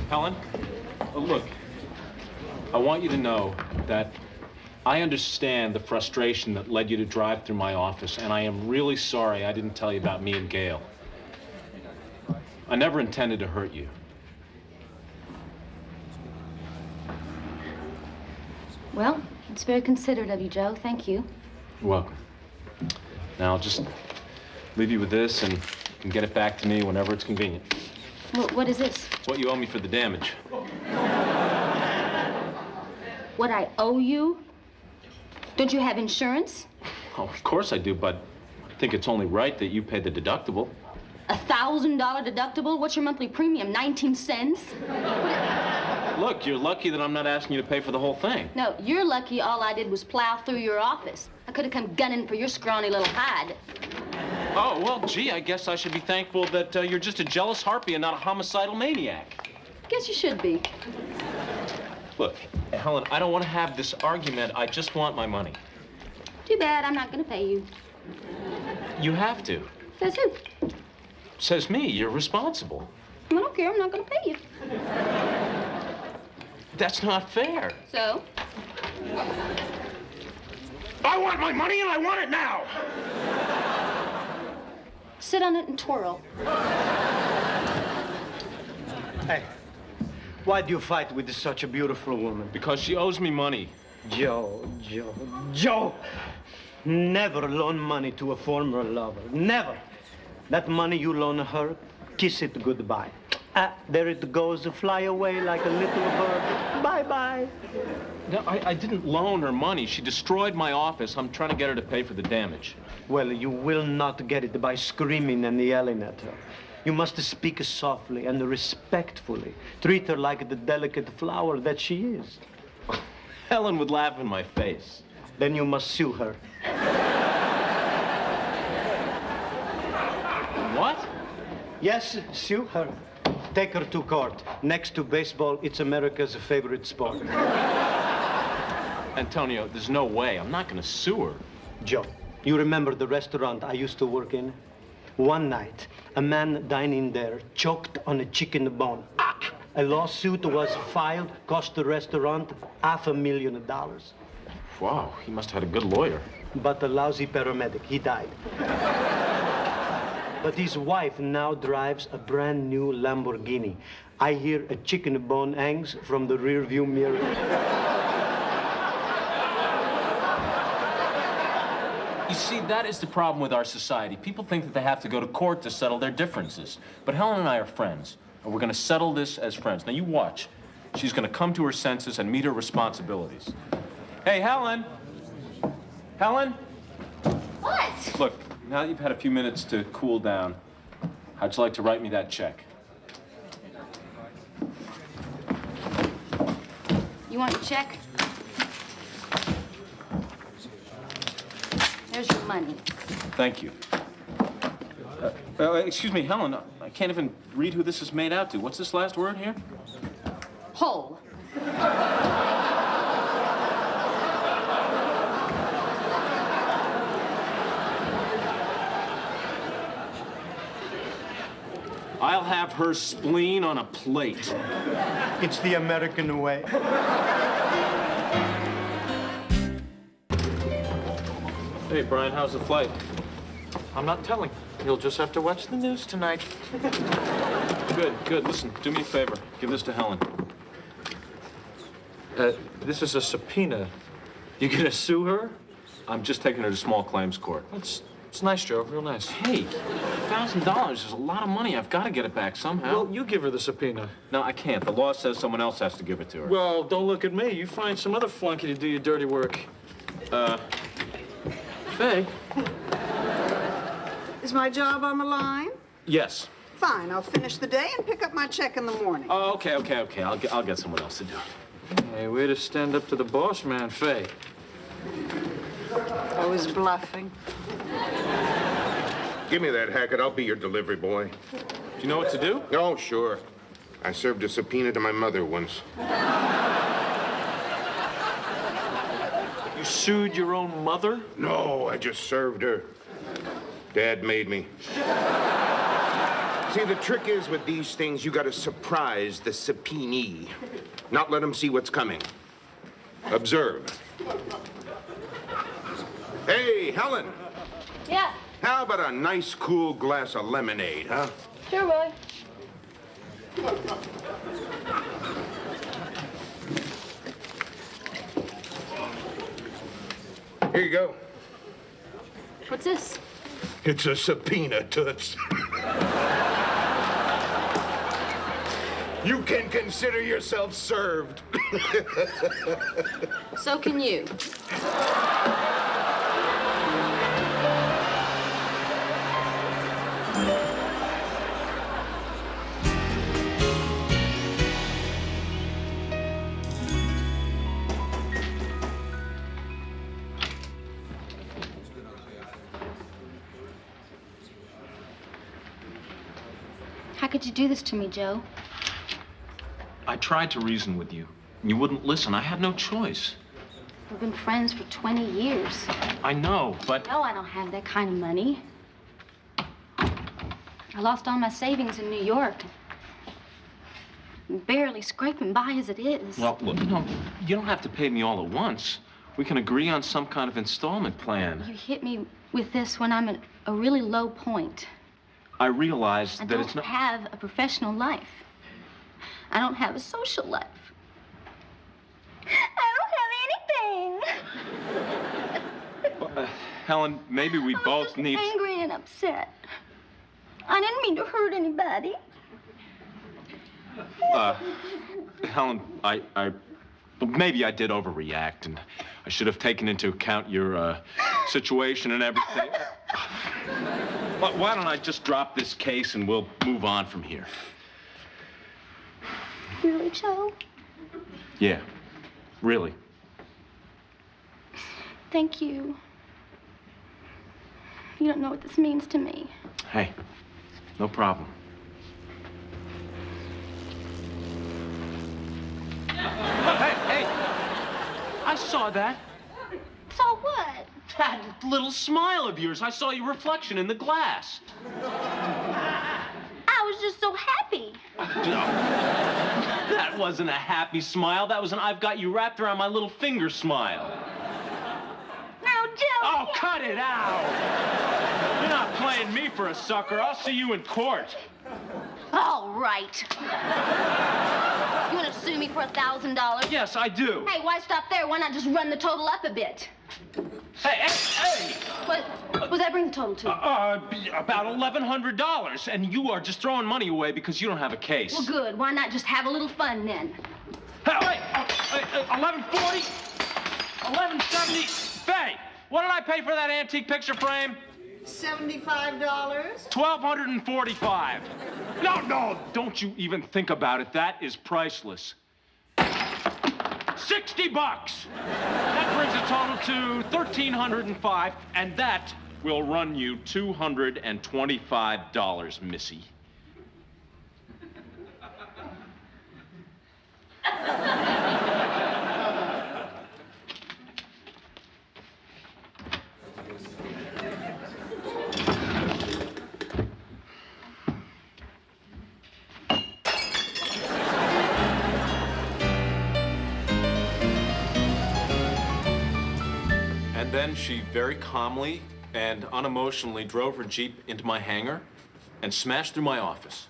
Helen, look, I want you to know that I understand the frustration that led you to drive through my office, and I am really sorry I didn't tell you about me and Gail. I never intended to hurt you. Well, it's very considerate of you, Joe. Thank you. You're welcome. Now, I'll just leave you with this, and you can get it back to me whenever it's convenient. What is this? It's what you owe me for the damage. What I owe you? Don't you have insurance? Oh, of course I do, but I think it's only right that you pay the deductible. $1,000 deductible? What's your monthly premium, 19 cents? Look, you're lucky that I'm not asking you to pay for the whole thing. No, you're lucky all I did was plow through your office. I could have come gunning for your scrawny little hide. Oh, well, gee, I guess I should be thankful that you're just a jealous harpy and not a homicidal maniac. Guess you should be. Look, Helen, I don't want to have this argument. I just want my money. Too bad, I'm not gonna pay you. You have to. Says who? Says me. You're responsible. I don't care, I'm not gonna pay you. That's not fair. So? I want my money and I want it now! Sit on it and twirl. Hey, why do you fight with such a beautiful woman? Because she owes me money. Joe! Never loan money to a former lover. Never. That money you loan her, kiss it goodbye. There it goes, fly away like a little bird. Bye-bye. No, I didn't loan her money. She destroyed my office. I'm trying to get her to pay for the damage. Well, you will not get it by screaming and yelling at her. You must speak softly and respectfully. Treat her like the delicate flower that she is. Helen would laugh in my face. Then you must sue her. What? Yes, sue her. Take her to court. Next to baseball, it's America's favorite sport. Antonio, there's no way. I'm not going to sue her. Joe, you remember the restaurant I used to work in? One night, a man dining there choked on a chicken bone. A lawsuit was filed, cost the restaurant $500,000. Wow, he must have had a good lawyer. But a lousy paramedic. He died. But his wife now drives a brand new Lamborghini. I hear a chicken bone hangs from the rearview mirror. You see, that is the problem with our society. People think that they have to go to court to settle their differences. But Helen and I are friends, and we're going to settle this as friends. Now, you watch. She's going to come to her senses and meet her responsibilities. Hey, Helen! Helen? What? Look, now that you've had a few minutes to cool down, how'd you like to write me that check? You want your check? There's your money. Thank you. Excuse me, Helen, I can't even read who this is made out to. What's this last word here? Whole. I'll have her spleen on a plate. It's the American way. Hey, Brian, how's the flight? I'm not telling. You'll just have to watch the news tonight. Good, good. Listen, do me a favor. Give this to Helen. This is a subpoena. You gonna sue her? I'm just taking her to small claims court. It's nice, Joe. Real nice. Hey, $1,000 is a lot of money. I've got to get it back somehow. Well, you give her the subpoena. No, I can't. The law says someone else has to give it to her. Well, don't look at me. You find some other flunky to do your dirty work. Faye? Is my job on the line? Yes. Fine, I'll finish the day and pick up my check in the morning. Oh, okay. I'll get someone else to do it. Hey, way to stand up to the boss man, Faye. I was bluffing. Give me that, Hackett. I'll be your delivery boy. Do you know what to do? Oh, sure. I served a subpoena to my mother once. You sued your own mother? No, I just served her. Dad made me. See, the trick is with these things, you gotta surprise the subpoenee. Not let them see what's coming. Observe. Hey, Helen, Yeah, how about a nice, cool glass of lemonade, huh? sure, Roy. Here you go. What's this? It's a subpoena, Toots. You can consider yourself served. So can you. How could you do this to me, Joe? I tried to reason with you. You wouldn't listen. I had no choice. We've been friends for 20 years. I know, but... No, I don't have that kind of money. I lost all my savings in New York. I'm barely scraping by as it is. Well, look, no, you don't have to pay me all at once. We can agree on some kind of installment plan. You hit me with this when I'm at a really low point. I realize I that don't it's not... have a professional life. I don't have a social life. I don't have anything. Helen, maybe we I'm both just need... angry and upset. I didn't mean to hurt anybody. Helen, maybe I did overreact, and I should have taken into account your situation and everything. Why don't I just drop this case and we'll move on from here? Really, Joe? Yeah, really. Thank you. You don't know what this means to me. Hey, no problem. Hey! I saw that. So what? That little smile of yours. I saw your reflection in the glass. I was just so happy. That wasn't a happy smile. That was an I've got you wrapped around my little finger smile. Now, Joe. Oh, cut it out. You're not playing me for a sucker. I'll see you in court. All right. You want to sue me for $1,000? Yes, I do. Hey, why stop there? Why not just run the total up a bit? Hey! What does that bring the total to? About $1,100, and you are just throwing money away because you don't have a case. Well, good. Why not just have a little fun then? Hey, wait! 1140? 1170? Faye, what did I pay for that antique picture frame? $75. $1,245. No, don't you even think about it. That is priceless. $60. That brings the total to $1,305, and that will run you $225, Missy. And then she very calmly and unemotionally drove her Jeep into my hangar and smashed through my office.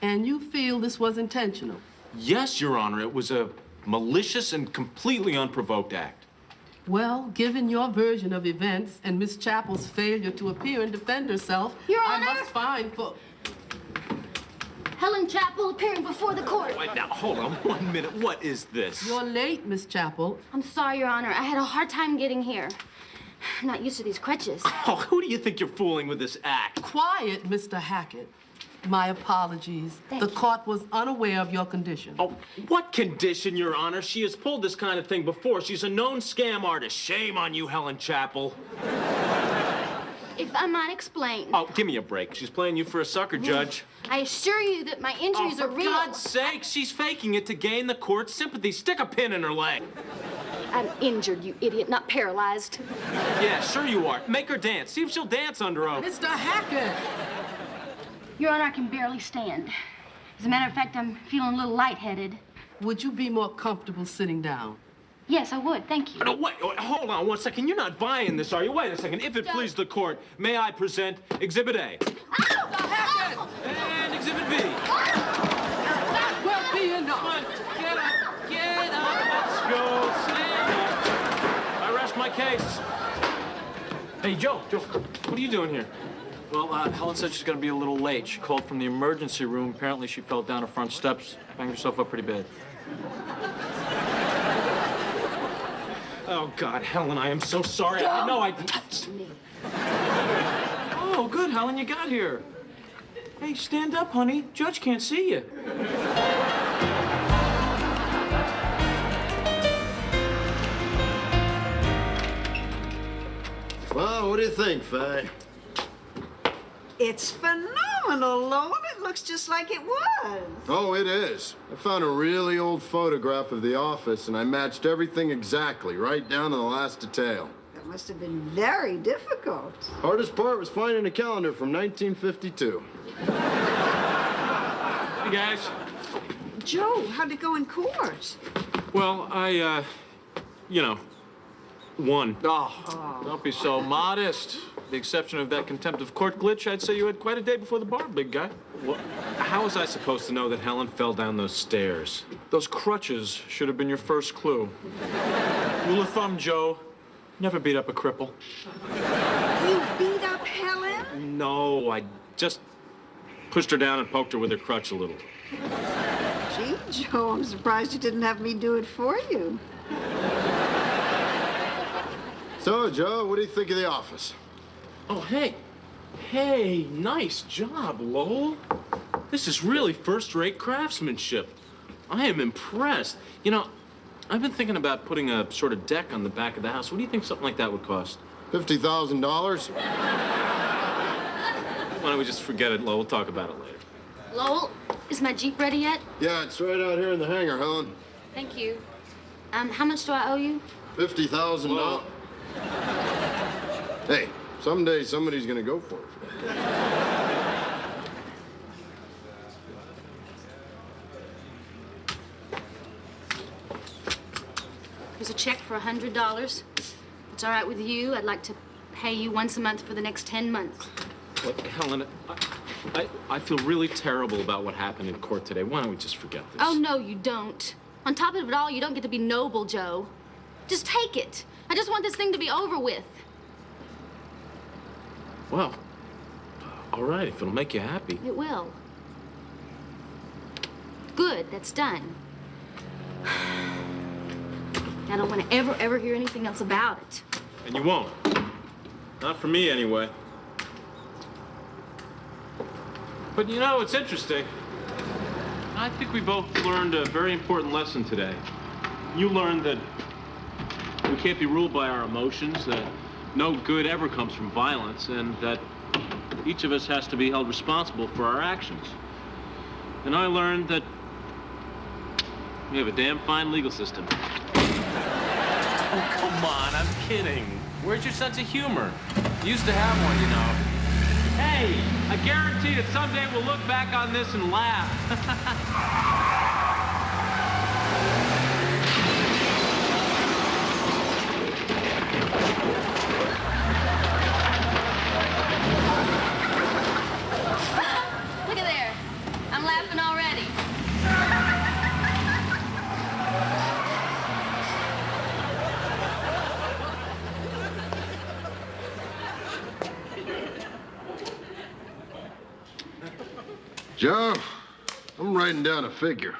And you feel this was intentional? Yes, Your Honor, it was a malicious and completely unprovoked act. Well, given your version of events and Miss Chappell's failure to appear and defend herself, Your I Honor? must find for... Helen Chappell appearing before the court. Wait, now, hold on 1 minute. What is this? You're late, Miss Chappell. I'm sorry, Your Honor. I had a hard time getting here. I'm not used to these crutches. Oh, who do you think you're fooling with this act? Quiet, Mr. Hackett. My apologies. Thank The you. court was unaware of your condition. Oh, what condition, Your Honor? She has pulled this kind of thing before. She's a known scam artist. Shame on you, Helen Chappell. If I might explain. Oh, give me a break. She's playing you for a sucker, Judge. I assure you that my injuries Oh, are for real. God's sake, she's faking it to gain the court's sympathy. Stick a pin in her leg. I'm injured, you idiot, not paralyzed. Yeah, sure you are. Make her dance. See if she'll dance under oath. Mr. Hackett! Your Honor, I can barely stand. As a matter of fact, I'm feeling a little lightheaded. Would you be more comfortable sitting down? Yes, I would. Thank you. No, wait, hold on 1 second. You're not buying this, are you? Wait a second. If it please the court, may I present Exhibit A? Ow! And Exhibit B. That will be enough. Come on, get up, get up. Let's go, stand up. I rest my case. Hey, Joe, what are you doing here? Well, Helen said she's gonna be a little late. She called from the emergency room. Apparently, she fell down the front steps, banged herself up pretty bad. Oh, God, Helen, I am so sorry. I know I... Touch me. Oh, good, Helen, you got here. Hey, stand up, honey. Judge can't see you. Well, what do you think, Faye? It's phenomenal, Lowell. It looks just like it was. Oh, it is. I found a really old photograph of the office, and I matched everything exactly, right down to the last detail. That must have been very difficult. Hardest part was finding a calendar from 1952. Hey, guys. Joe, how'd it go in court? Well, I, won. Oh, don't be so modest. With the exception of that contempt of court glitch, I'd say you had quite a day before the bar, big guy. Well, how was I supposed to know that Helen fell down those stairs? Those crutches should have been your first clue. Rule of thumb, Joe. Never beat up a cripple. You beat up Helen? No, I just pushed her down and poked her with her crutch a little. Gee, Joe, I'm surprised you didn't have me do it for you. So, Joe, what do you think of the office? Oh, hey. Hey, nice job, Lowell. This is really first-rate craftsmanship. I am impressed. You know, I've been thinking about putting a sort of deck on the back of the house. What do you think something like that would cost? $50,000? Why don't we just forget it, Lowell? We'll talk about it later. Lowell, is my Jeep ready yet? Yeah, it's right out here in the hangar, Helen. Thank you. How much do I owe you? $50,000. Hey, someday somebody's gonna go for it. Here's a check for $100. It's all right with you. I'd like to pay you once a month for the next 10 months. Look, Helen, I feel really terrible about what happened in court today. Why don't we just forget this? Oh, no, you don't. On top of it all, you don't get to be noble, Joe. Just take it. I just want this thing to be over with. Well, all right, if it'll make you happy. It will. Good, that's done. I don't want to ever hear anything else about it. And you won't. Not for me, anyway. But you know, it's interesting. I think we both learned a very important lesson today. You learned that we can't be ruled by our emotions, that no good ever comes from violence, and that each of us has to be held responsible for our actions. And I learned that we have a damn fine legal system. Oh, come on, I'm kidding. Where's your sense of humor? You used to have one, you know. Hey, I guarantee that someday we'll look back on this and laugh. Look at there. I'm laughing already. Joe, I'm writing down a figure.